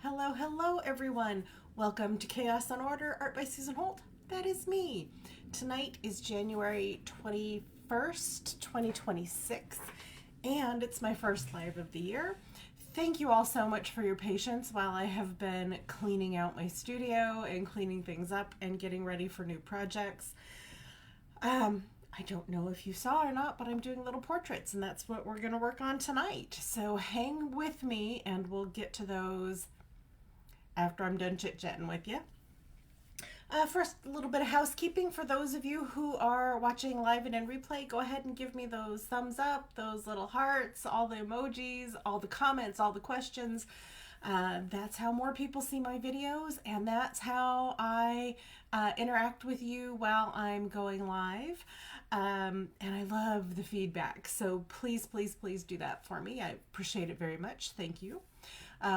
Hello, hello, everyone. Welcome to Chaos on Order, Art by Susan Holt. That is me. Tonight is January 21st, 2026, and it's my first live of the year. Thank you all so much for your patience while I have been cleaning out my studio and cleaning things up and getting ready for new projects. I don't know if you saw or not, but I'm doing little portraits, and that's what we're going to work on tonight. So hang with me, and we'll get to those after I'm done chit-chatting with you. First, a little bit of housekeeping for those of you who are watching live and in replay. Go ahead and give me those thumbs up, those little hearts, all the emojis, all the comments, all the questions. That's how more people see my videos, and that's how I interact with you while I'm going live. And I love the feedback, so please, please, please do that for me. I appreciate it very much. Thank you.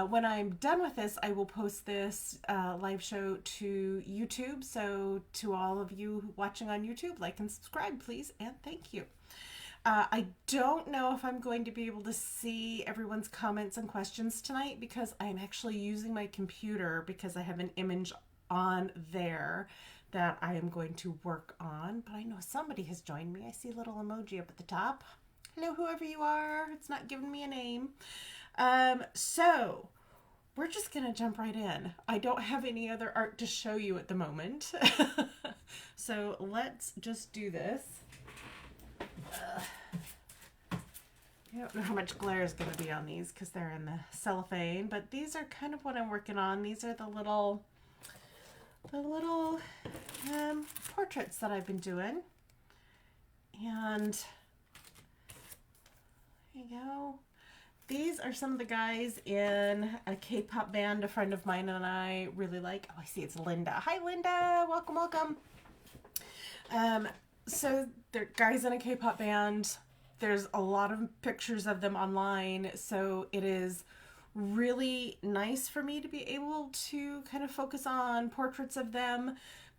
When I'm done with this, I will post this live show to YouTube. So to all of you watching on YouTube, like and subscribe, please, and thank you. I don't know if I'm going to be able to see everyone's comments and questions tonight because I'm actually using my computer because I have an image on there that I am going to work on. But I know somebody has joined me. I see a little emoji up at the top. Hello, whoever you are. It's not giving me a name. So we're just gonna jump right in. I don't have any other art to show you at the moment. So let's just do this. I don't know how much glare is going to be on these because they're in the cellophane, but these are kind of what I'm working on. These are the little portraits that I've been doing. And there you go. These are some of the guys in a K-pop band a friend of mine and I really like. Oh, I see it's Linda. Hi, Linda. Welcome, welcome. So they're guys in a K-pop band. There's a lot of pictures of them online, so it is really nice for me to be able to kind of focus on portraits of them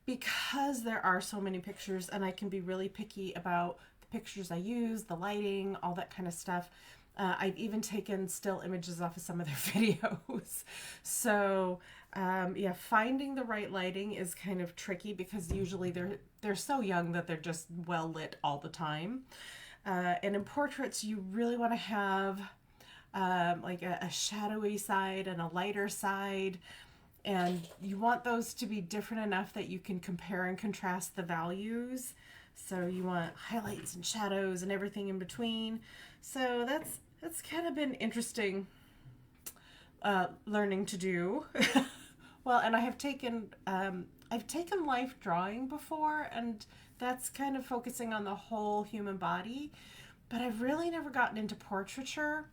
because there are so many pictures, and I can be really picky about the pictures I use, the lighting, all that kind of stuff. I've even taken still images off of some of their videos. So yeah, finding the right lighting is kind of tricky because usually they're so young that they're just well lit all the time. And in portraits, you really want to have like a shadowy side and a lighter side. And you want those to be different enough that you can compare and contrast the values. So you want highlights and shadows and everything in between. So that's kind of been interesting learning to do. Well, and I've taken life drawing before, and that's kind of focusing on the whole human body, but I've really never gotten into portraiture.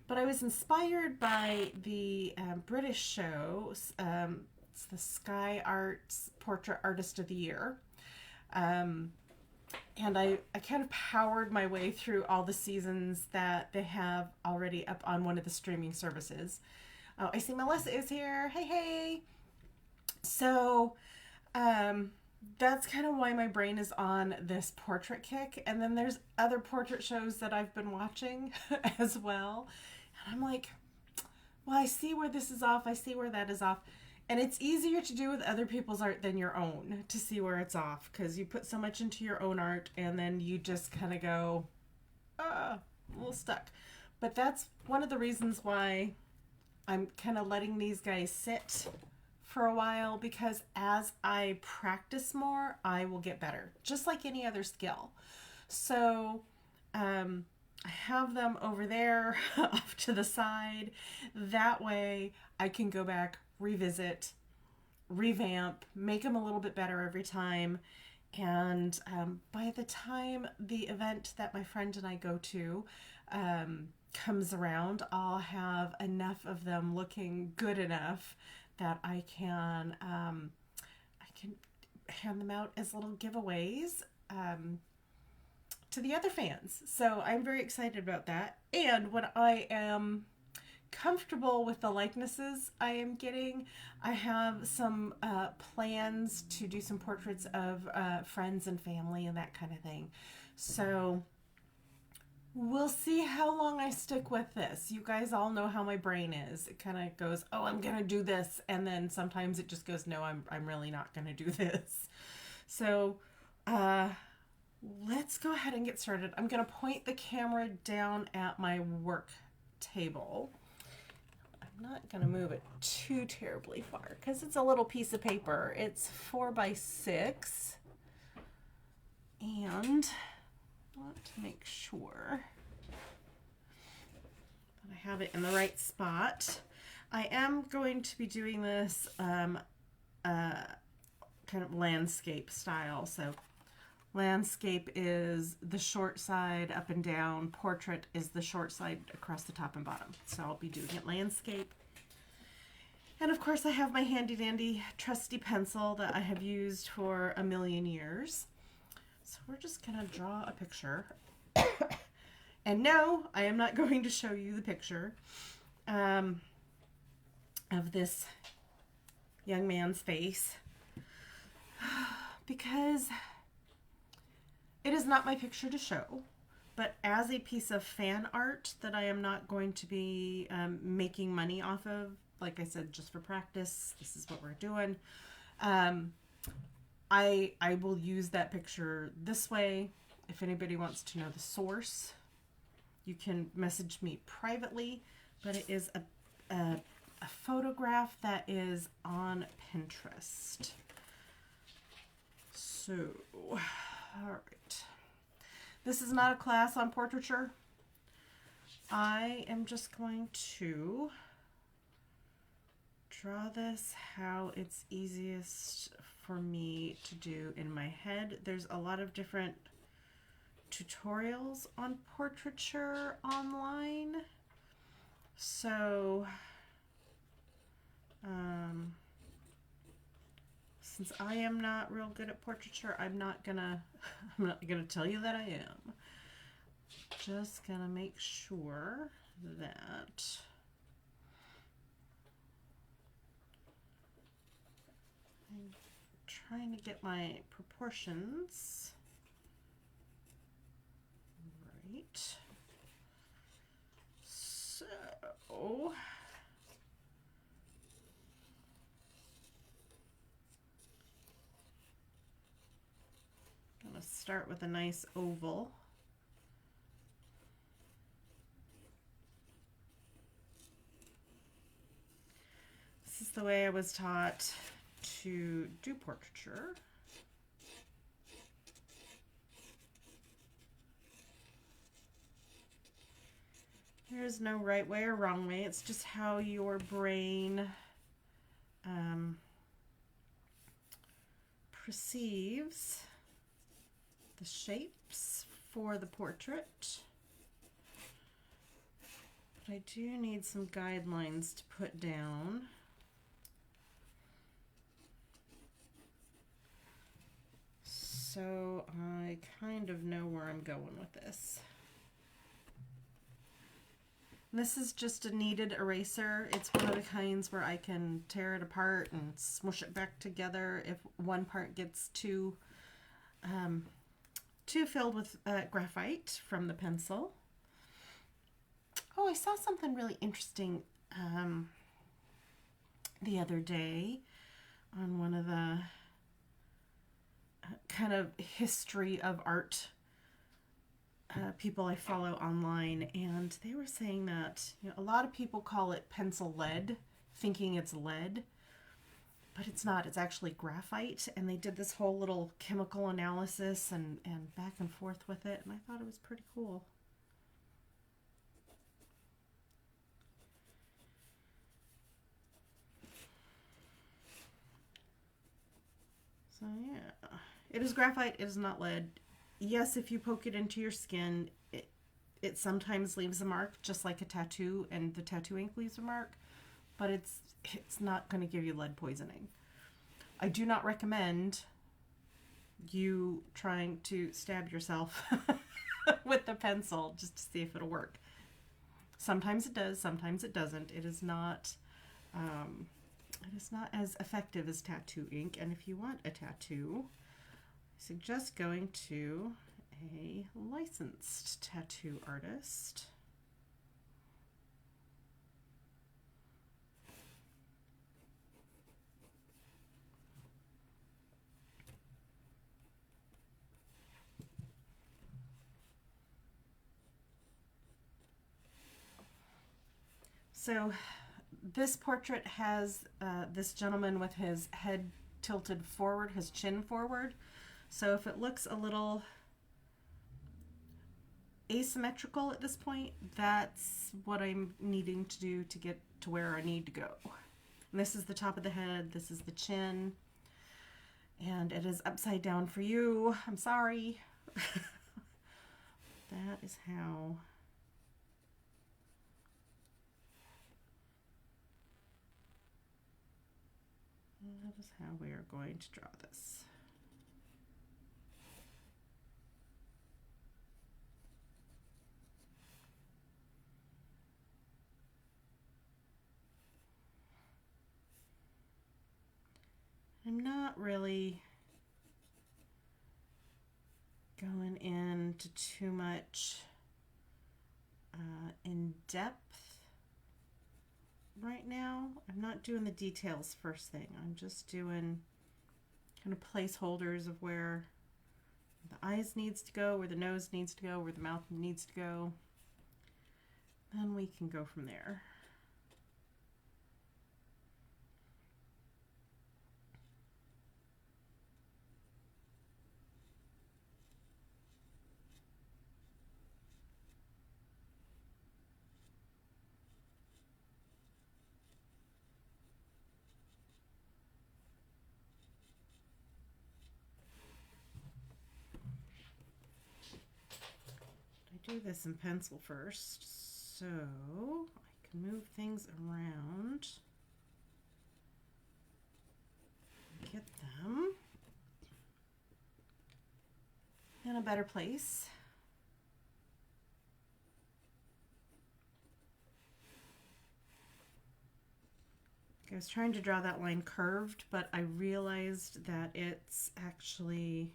But I was inspired by the British show. It's the Sky Arts Portrait Artist of the Year. And I kind of powered my way through all the seasons that they have already up on one of the streaming services. Oh, I see Melissa is here. Hey, hey. So that's kind of why my brain is on this portrait kick. And then there's other portrait shows that I've been watching as well. And I'm like, well, I see where this is off. I see where that is off. And it's easier to do with other people's art than your own to see where it's off because you put so much into your own art and then you just kind of go, a little stuck. But that's one of the reasons why I'm kind of letting these guys sit for a while, because as I practice more, I will get better, just like any other skill. So I have them over there off to the side. That way I can go back, revisit, revamp, make them a little bit better every time. And by the time the event that my friend and I go to comes around, I'll have enough of them looking good enough that I can hand them out as little giveaways to the other fans. So I'm very excited about that. And when I am comfortable with the likenesses I am getting, I have some plans to do some portraits of friends and family and that kind of thing. So We'll see how long I stick with this. You guys all know how my brain is. It kind of goes, "Oh, I'm going to do this." And then sometimes it just goes, "No, I'm really not going to do this." So, uh let's go ahead and get started. I'm going to point the camera down at my work table. I'm not going to move it too terribly far because it's a little piece of paper. It's 4 by 6. And I want to make sure that I have it in the right spot. I am going to be doing this kind of landscape style. So landscape is the short side up and down. Portrait is the short side across the top and bottom. So I'll be doing it landscape. And of course I have my handy dandy trusty pencil that I have used for a million years. So we're just gonna draw a picture. And no, I am not going to show you the picture of this young man's face because it is not my picture to show, but as a piece of fan art that I am not going to be making money off of, like I said, just for practice, this is what we're doing. I will use that picture this way. If anybody wants to know the source, you can message me privately, but it is a photograph that is on Pinterest. So, all right. This is not a class on portraiture. I am just going to draw this how it's easiest for me to do in my head. There's a lot of different tutorials on portraiture online. So, since I am not real good at portraiture, I'm not gonna tell you that I am. Just gonna make sure that I'm trying to get my proportions right. So I'm gonna start with a nice oval. This is the way I was taught to do portraiture. There's no right way or wrong way. It's just how your brain perceives the shapes for the portrait. But I do need some guidelines to put down. So I kind of know where I'm going with this. This is just a kneaded eraser. It's one of the kinds where I can tear it apart and smush it back together if one part gets too filled with graphite from the pencil. Oh, I saw something really interesting the other day on one of the kind of history of art people I follow online, and they were saying that a lot of people call it pencil lead, thinking it's lead, but it's not. It's actually graphite, and they did this whole little chemical analysis and back and forth with it, and I thought it was pretty cool. So yeah, it is graphite. It is not lead. Yes, if you poke it into your skin, it sometimes leaves a mark, just like a tattoo, and the tattoo ink leaves a mark, but it's not going to give you lead poisoning. I do not recommend you trying to stab yourself with the pencil just to see if it'll work. Sometimes it does, sometimes it doesn't. It is not as effective as tattoo ink, and if you want a tattoo, I suggest going to a licensed tattoo artist. So this portrait has this gentleman with his head tilted forward, his chin forward. So if it looks a little asymmetrical at this point, that's what I'm needing to do to get to where I need to go. And this is the top of the head, this is the chin, and it is upside down for you. I'm sorry. That is how we are going to draw this. I'm not really going into too much in depth right now. I'm not doing the details first thing. I'm just doing kind of placeholders of where the eyes needs to go, where the nose needs to go, where the mouth needs to go. Then we can go from there. I do this in pencil first, so I can move things around, get them in a better place. I was trying to draw that line curved, but I realized that it's actually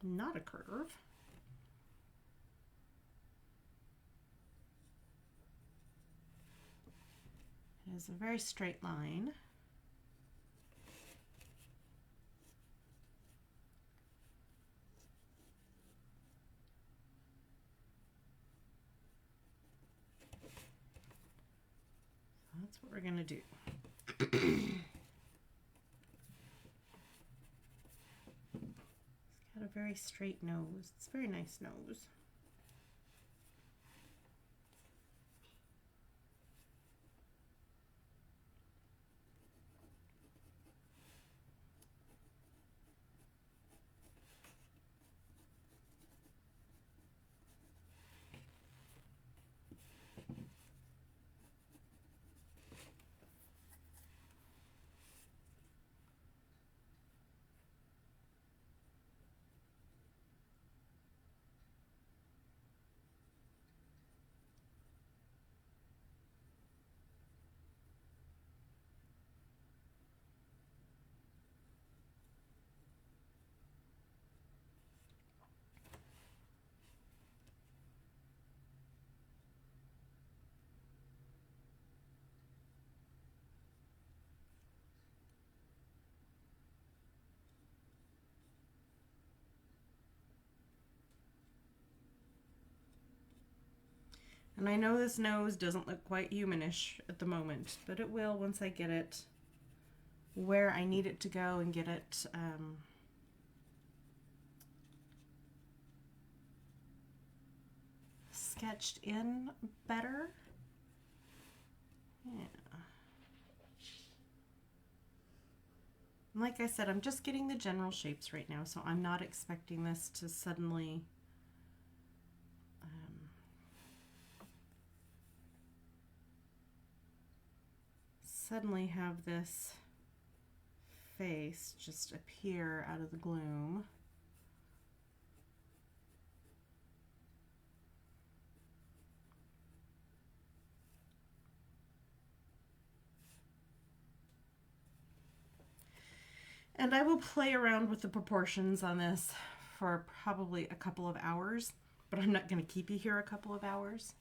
not a curve. It is a very straight line. So that's what we're going to do. It's got a very straight nose. It's a very nice nose. And I know this nose doesn't look quite humanish at the moment, but it will once I get it where I need it to go and get it sketched in better. Yeah. Like I said, I'm just getting the general shapes right now, so I'm not expecting this to suddenly have this face just appear out of the gloom. And I will play around with the proportions on this for probably a couple of hours, but I'm not going to keep you here a couple of hours.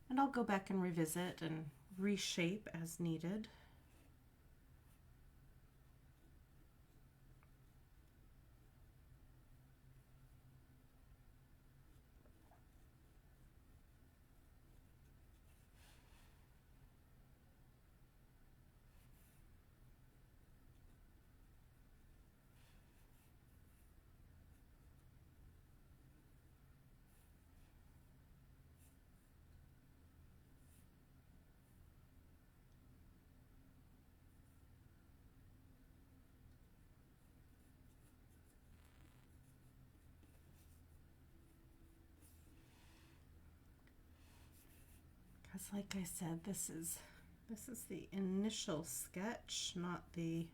And I'll go back and revisit and reshape as needed. Because like I said, this is the initial sketch, not in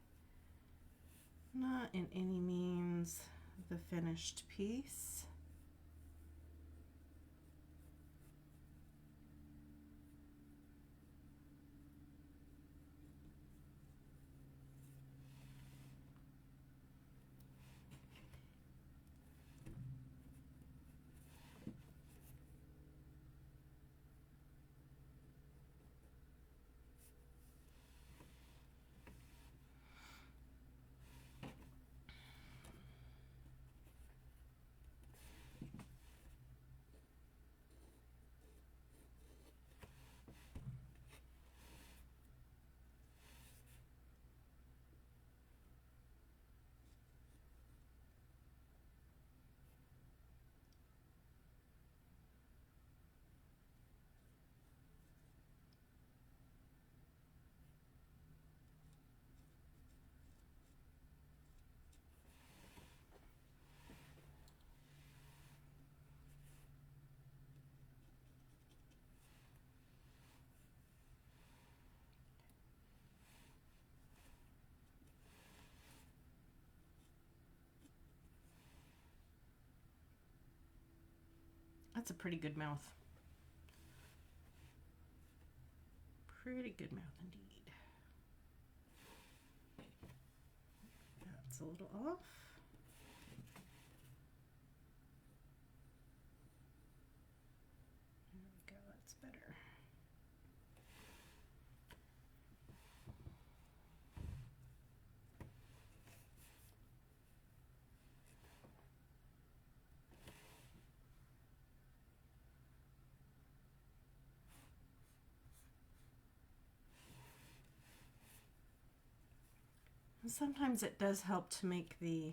any means the finished piece. That's a pretty good mouth. Pretty good mouth indeed. That's a little off. There we go, that's better. Sometimes it does help to make the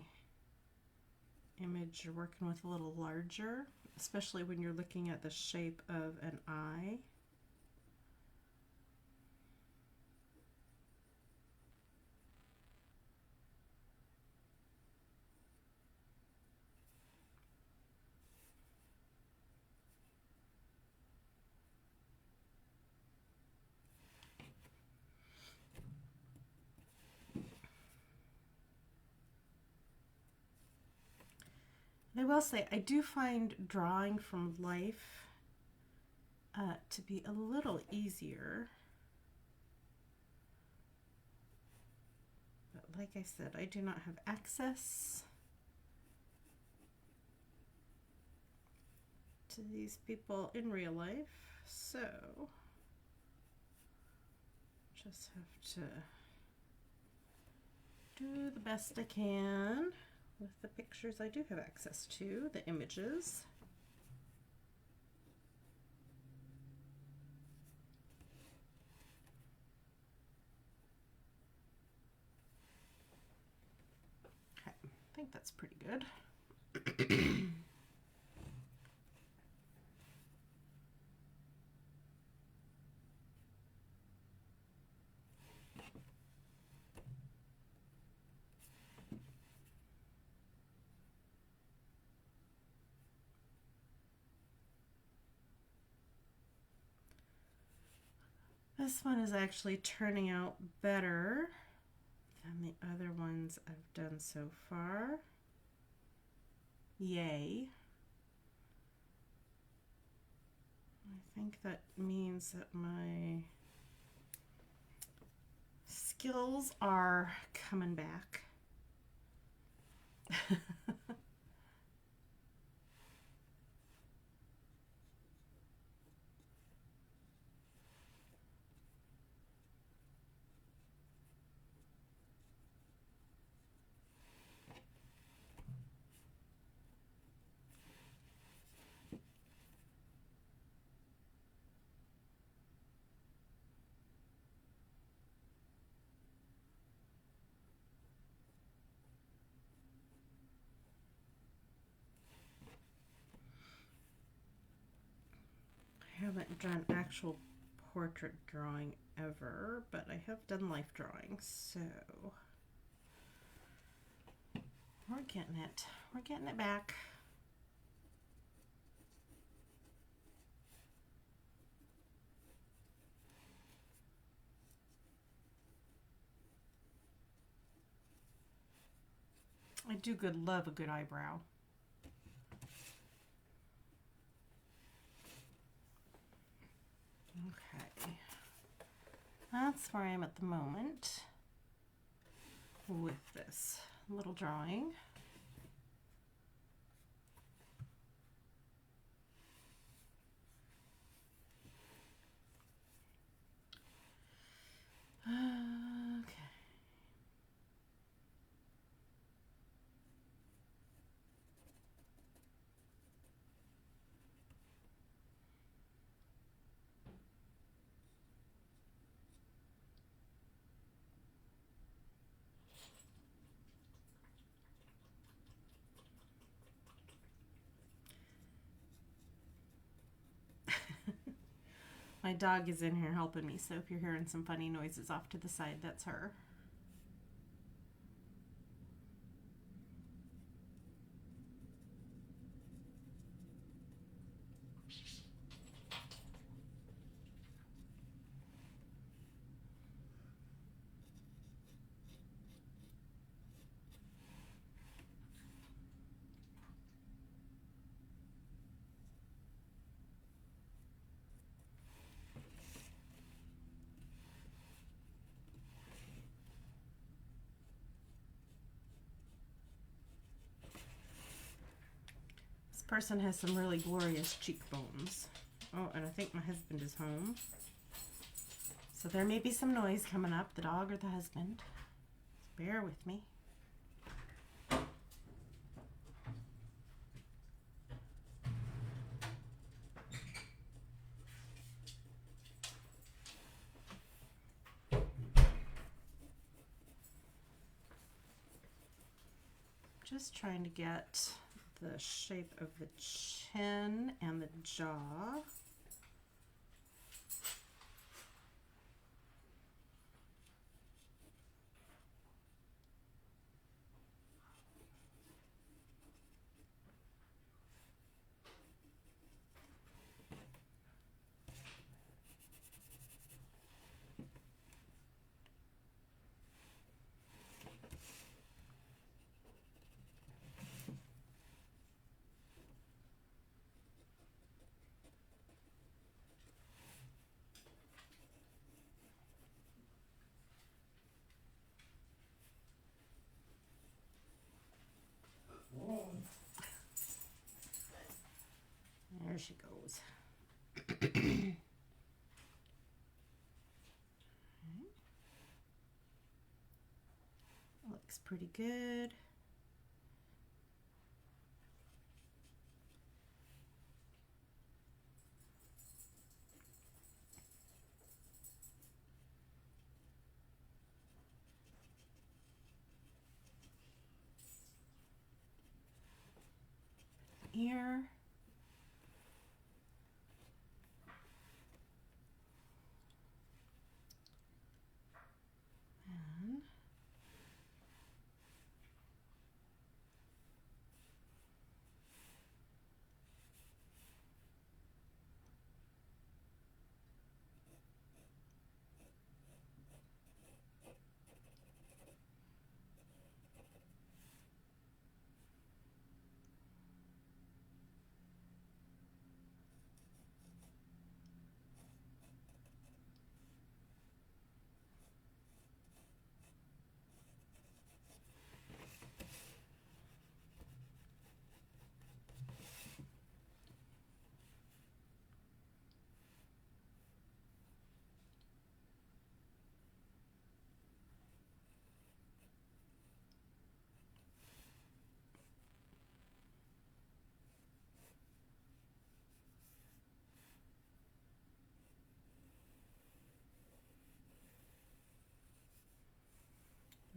image you're working with a little larger, especially when you're looking at the shape of an eye. I will say, I do find drawing from life to be a little easier. But like I said, I do not have access to these people in real life, so just have to do the best I can with the pictures I do have access to, the images. Okay, I think that's pretty good. This one is actually turning out better than the other ones I've done so far. Yay. I think that means that my skills are coming back. I haven't done actual portrait drawing ever, but I have done life drawing, so we're getting it. We're getting it back. I do love a good eyebrow. Okay. That's where I am at the moment with this little drawing. Okay. My dog is in here helping me, so if you're hearing some funny noises off to the side, that's her. This person has some really glorious cheekbones. Oh, and I think my husband is home. So there may be some noise coming up, the dog or the husband. So bear with me. Just trying to get the shape of the chin and the jaw. There she goes. Looks pretty good. Ear. And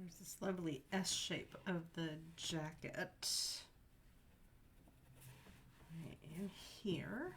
There's this lovely S shape of the jacket right in here.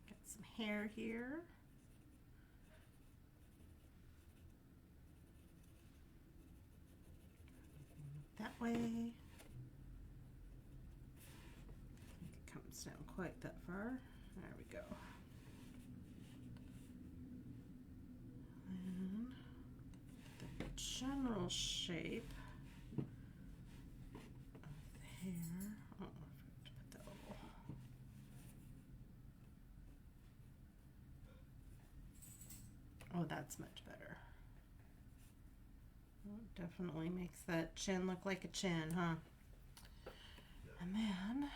Got some hair here. That way. I think it comes down quite that far. There we go. And the general shape of the hair. Oh, I forgot to put that little. Oh, that's much better. Oh, it definitely makes that chin look like a chin, huh? And then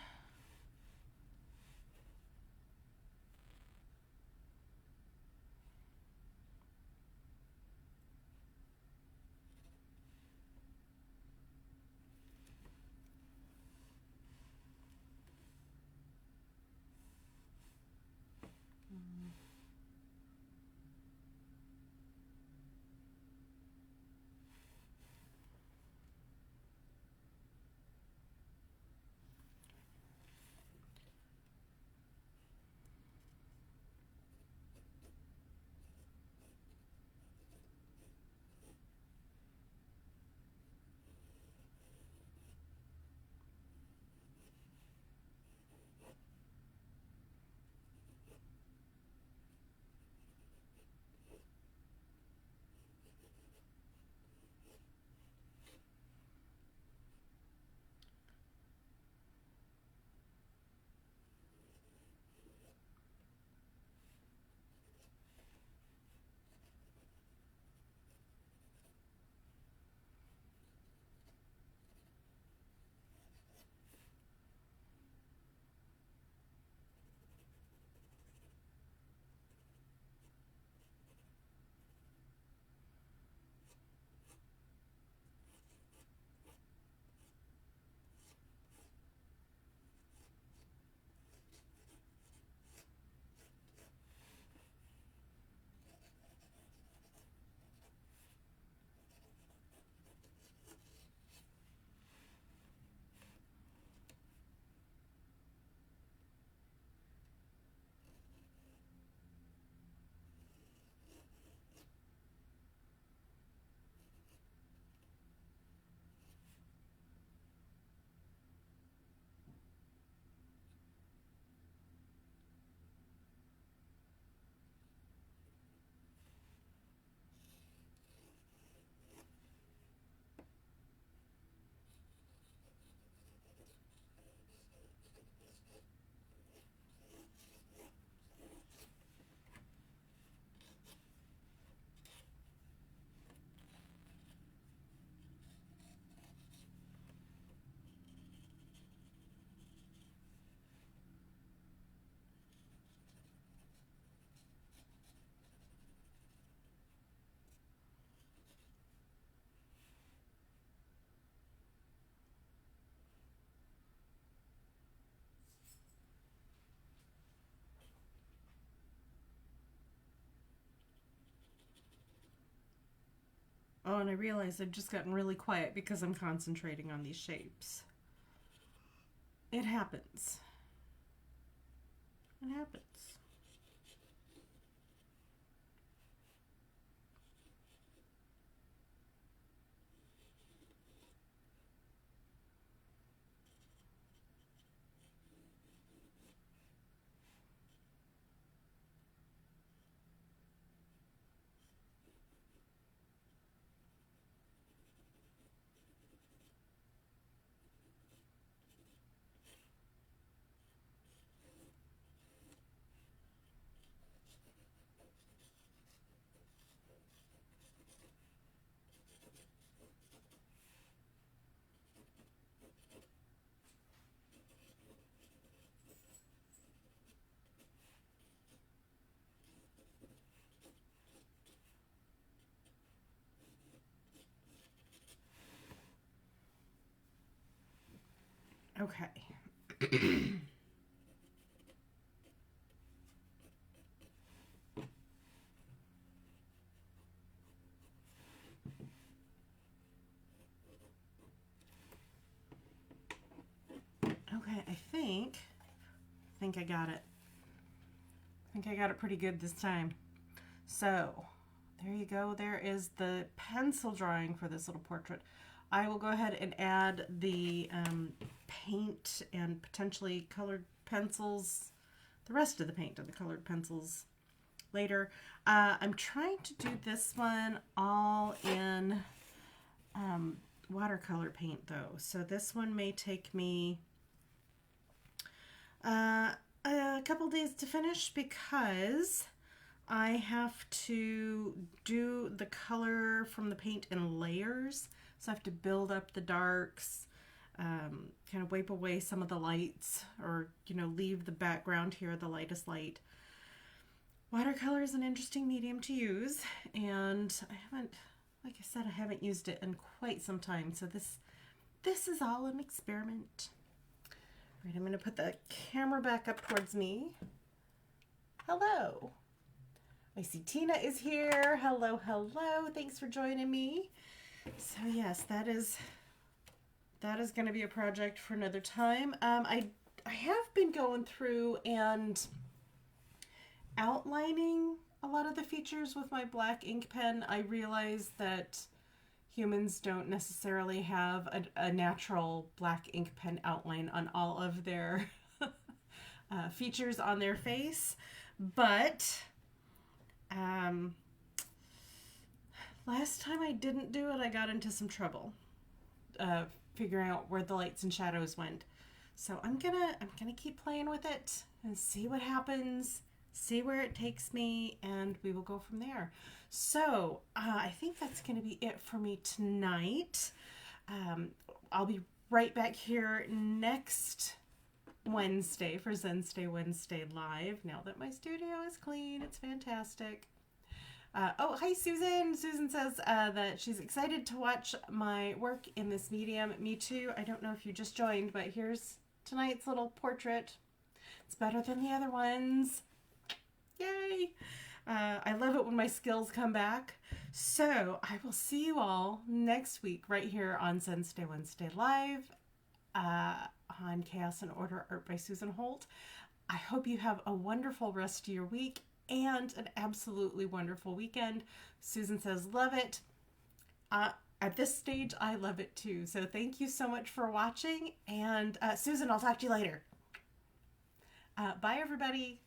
Oh, and I realized I've just gotten really quiet because I'm concentrating on these shapes. It happens. It happens. Okay. Okay, I think I got it. I think I got it pretty good this time. So, there you go. There is the pencil drawing for this little portrait. I will go ahead and add the paint and potentially colored pencils, the rest of the paint and the colored pencils later. I'm trying to do this one all in watercolor paint though. So this one may take me a couple days to finish because I have to do the color from the paint in layers. So I have to build up the darks, kind of wipe away some of the lights, or, leave the background here the lightest light. Watercolor is an interesting medium to use, and like I said, I haven't used it in quite some time. So this is all an experiment. All right, I'm going to put the camera back up towards me. Hello. I see Tina is here. Hello, hello. Thanks for joining me. So yes, that is going to be a project for another time. I have been going through and outlining a lot of the features with my black ink pen. I realize that humans don't necessarily have a natural black ink pen outline on all of their features on their face, but last time I didn't do it, I got into some trouble figuring out where the lights and shadows went. So I'm gonna keep playing with it and see what happens, see where it takes me, and we will go from there. So I think that's gonna be it for me tonight. I'll be right back here next Wednesday for Zen Stay Wednesday Live. Now that my studio is clean, it's fantastic. Oh, hi Susan. Susan says that she's excited to watch my work in this medium. Me too. I don't know if you just joined, but here's tonight's little portrait. It's better than the other ones. Yay! I love it when my skills come back. So I will see you all next week right here on Zen Stay Wednesday Live on Chaos and Order Art by Susan Holt. I hope you have a wonderful rest of your week and an absolutely wonderful weekend. Susan says, love it. At this stage, I love it too. So thank you so much for watching. And Susan, I'll talk to you later. Bye, everybody.